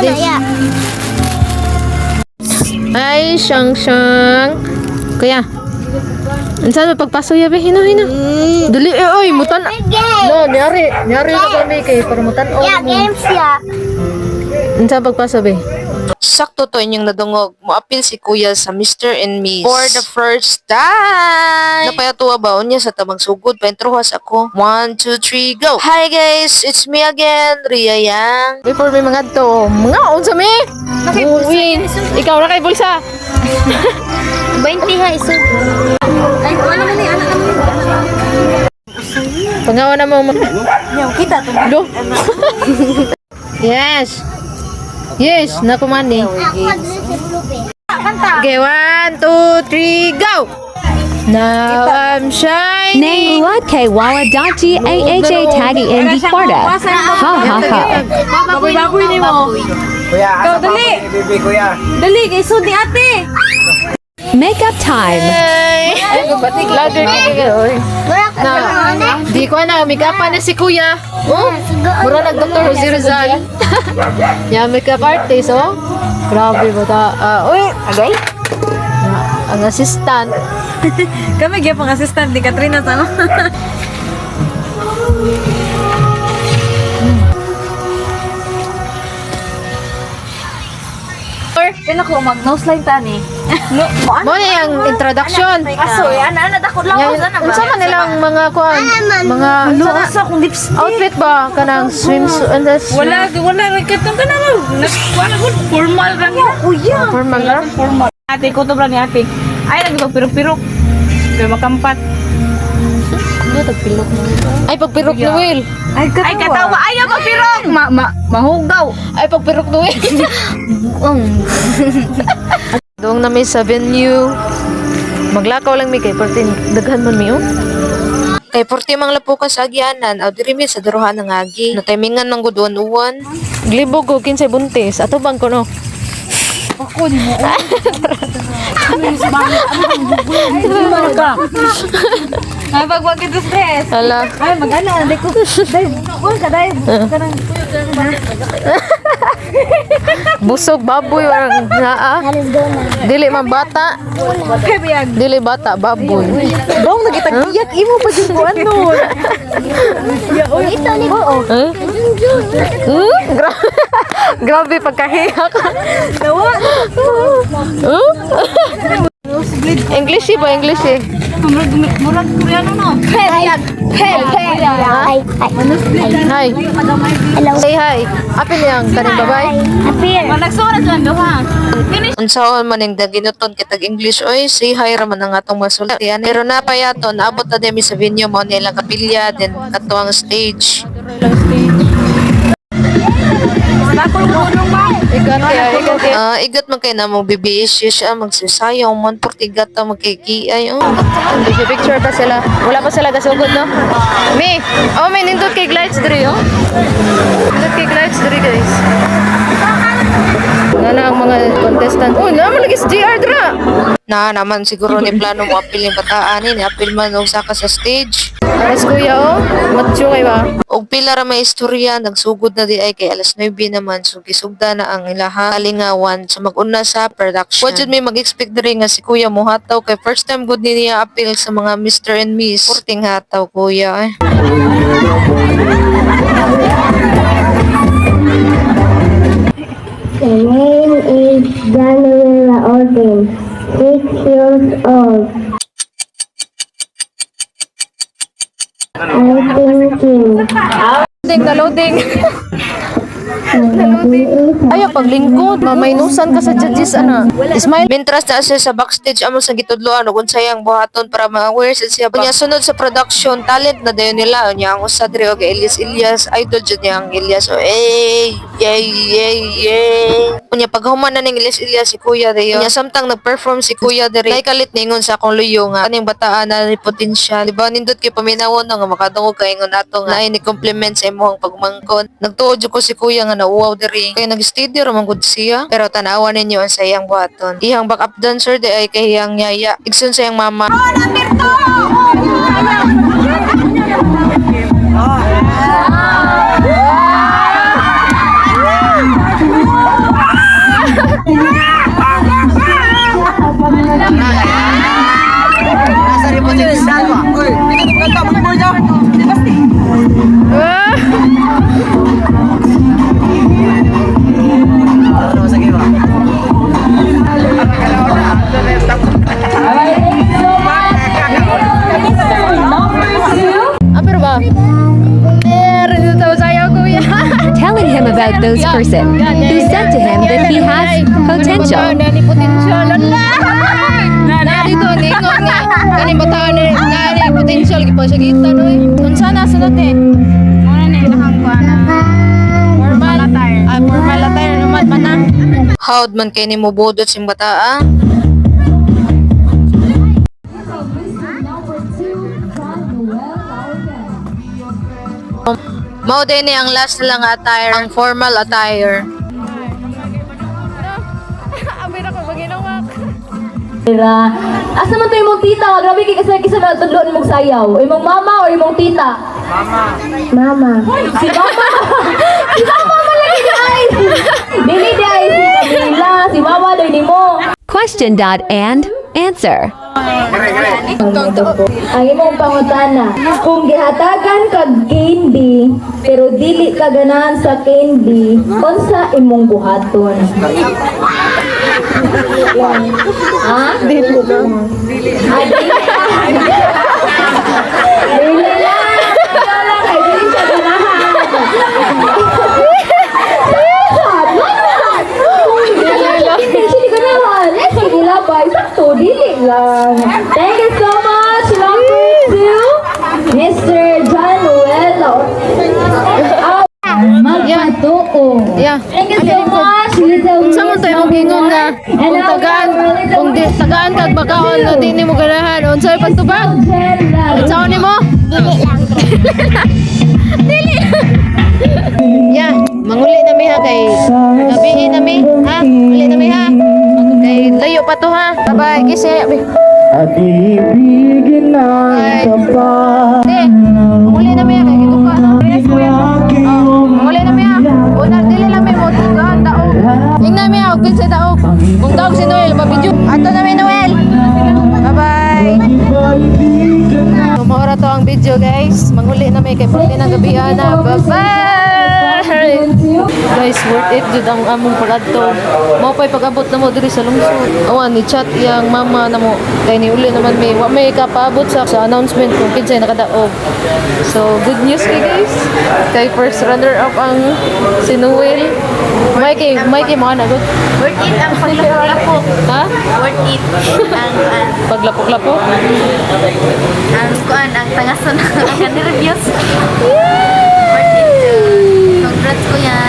Ate. Ay, Shang. Kuya. Ansan mo pagpaso ya be? Hina. Dali oy, mutan. No, nyari na kami kay para mutan o. Yeah, games ya. Ansan pagpaso be? Sakto to inyong nadungog. Moapil si Kuya sa Mr. and Miss for the first time. Napayatuwa ba niya sa tamang sugod? Paintruhas ako. 1, 2, 3, go! Hi guys! It's me again, Ria Yang. Before may mga to, mga unsa me? Uwi. Ikaw na kay bulsa. 20 ha iso. Ay, ano man ni anak naman. Pangawa na mo. Yung kita to. Do. Yes, nakumani. Kanta. Okay, 1, 2, 3, go! Now I'm shining. Nang luat kay Wala.G AHA tagi Indie Kwarta. Ha ha ha. Baboy ni mo. Kuya, asa pa ako ni Bibi, kuya? Dali kay sudi ate. Makeup time. Ay, batik louder kaya oy. Na, di ko na make up na si Kuya. Oh, mura nag-Dr. Jose Rizal. Ya makeup artist oh. Grabe ba ta? Uy, agay. Ang assistant. Kami gyud pang assistant ni Katrina sa ano. Kaya ko mag-nose line tani. Mo na yung introduction. Aso, ana dako lang Yung, sa na ba? unsa man nilang mga kuan, mga Sa akong lips. outfit ba kanang swimsuit and this Wala ra katong kana mo. Wala gud formal ra niya. Kuya. formal na. Formal. Ate ko to bra ni ate. Ay lagi pirok-pirok. Pero makampat. Ay pagpirok ni Will. Ay katawa. Ayaw magpirok. Mahugaw. Ay pagpirok ni Will. Doong na may sa venue. Maglakaw lang mi kay pertin daghan man mi oh. Kay porti mang lapukan sa agyanan, aw diri mi sa daruhan ng agi. Natimingan ng gudwan-uwan. Glibog ko kinsay buntis. Ato bang ko no. Ako di mo. Ay pagwag ito stress. Hala. Ay magana di ko. Dai, wala ka dai. Kanang Busog baboy orang naa. Dili man bata. kebiyag. Dili bata baboy. Dong nagitag-iyak imo pa jud ko ano. Ya oy. Ito ni oo. Huh? Grabe pagkahiyak. Dawa. Huh? English ba English eh? Murag Koreano no. Kebiyag. Hi. Say hi. Apil yang kaning babay. Nagsurat lang duha. Finish. Unsaon man ning daginuton kitag English oy, say hi ra man ang atong masulat. Yan pero napayaton naabot na demi sa venue mo nila kapilya then katuang stage. Igat kaya. Igat man kay na mo bibis siya magsasayaw man portigat ta magkikiay oh. Hindi picture pa sila. Wala pa sila gasugod no. Me. Oh, may nindot kay lights diri oh. Nindot kay lights diri guys. Ngana ang mga contestant. Oh, naman lagi si JR dra. Na naman siguro ni plano mo apil yung bataan ni apil man og saka sa stage. Alas kuya oh. Matcho kay ba? Og pila ra may istorya nagsugod na di ay kay alas 9 naman so gisugda na ang ilaha kalingawan so mag-una sa production. Wa jud may mag-expect diri nga si Kuya mo hataw kay first time gud niya apil sa mga Mr. and Miss. Porting hataw Kuya. The name is Daniela Odin, 6 years old. I'm thinking. Loading. Ayaw paglingkod, mamaynusan ka sa judges ana. Smile. Mintras na siya sa backstage amo sa gitudloan ug unsayang buhaton para ma-aware siya ba. Unya sunod sa production talent na dayon nila unya ang usa diri og Elias idol jud niya ang Elias so unya paghuman na ning Elias si Kuya dayon unya samtang nag-perform si Kuya diri kay kalit ningon sa akong luyo nga kaning bataan na ni potensyal diba nindot kay paminawon nga makadungog kay ingon ato nga ay ni compliment sa imong pagmangkon nagtuod jud ko si Kuya nga nauwaw diri kay nag-steady ra man gud siya pero tanawan ninyo ang sayang buhaton ihang backup dancer di ay kay iyang yaya igsoon sa iyang mama. him about those person who said to him that he has potential. Nani potential. Narito, ningon nga. Kani bataan nani potential. Gipa siya kita, no? Unsa na sunod eh? Formal attire. Formal attire naman man na. Howd man kay ni mubudot sing bataa. Mao din ni ang last na lang attire, ang formal attire. Abira ko maginawak. Asa man to imong tita? Grabe kay kisa na tudlon imong sayaw. Imong mama or imong tita? Mama. Si mama. Si mama malaki guys. Dili guys, si Camila, si mama day nimo. Question dot and answer. Ang imong pangutana, kung gihatagan kag candy pero dili ka ganahan sa candy, unsa imong buhaton? Ha? Dili lang. Ah, dili lang. Dili lang. Kay dili ka ganahan. Dili ganahan. Sige lang ba? Sakto, dili lang. Thank you so much. Number 2, Mr. John Noel. Magpatuo. Yeah. Thank you so much, little Sa mo tayo magingon nga kung tagaan tagaan kag bakaon nga di nimo ganahan unsay pagtubag? Unsa ni mo? Dili lang. Yeah, manguli na mi ha kay gabi na mi ha. Muli na mi ha. Kay layo pa to ha. Bye-bye. Kisi. At ibigin na sa Muli na mi ha kay gituka. Muli na mi ha. Una dili lang mi mo tugan daog. Ingna mi ha og kinsa daog. Kung daog si Noel mabidyo. Ato na mi Noel. Bye-bye. Maora to ang video guys. Manguli na may kay pagka ng gabi na. Bye-bye! Guys, worth it jud ang among pagadto. Mao pay pag-abot na mo diri sa lungsod. Awan ni chat yang mama na mo. Kay ni uli naman may kapaabot sa announcement kung kinsay nakadaog. So, good news kay guys. Kay first runner up ang si Noel. May kay mo na good. Worth it ang paglapok-lapok. Ha? Worth it ang Paglapok-lapok. ang tangason ang reviews. Worth it. Congrats ko yan.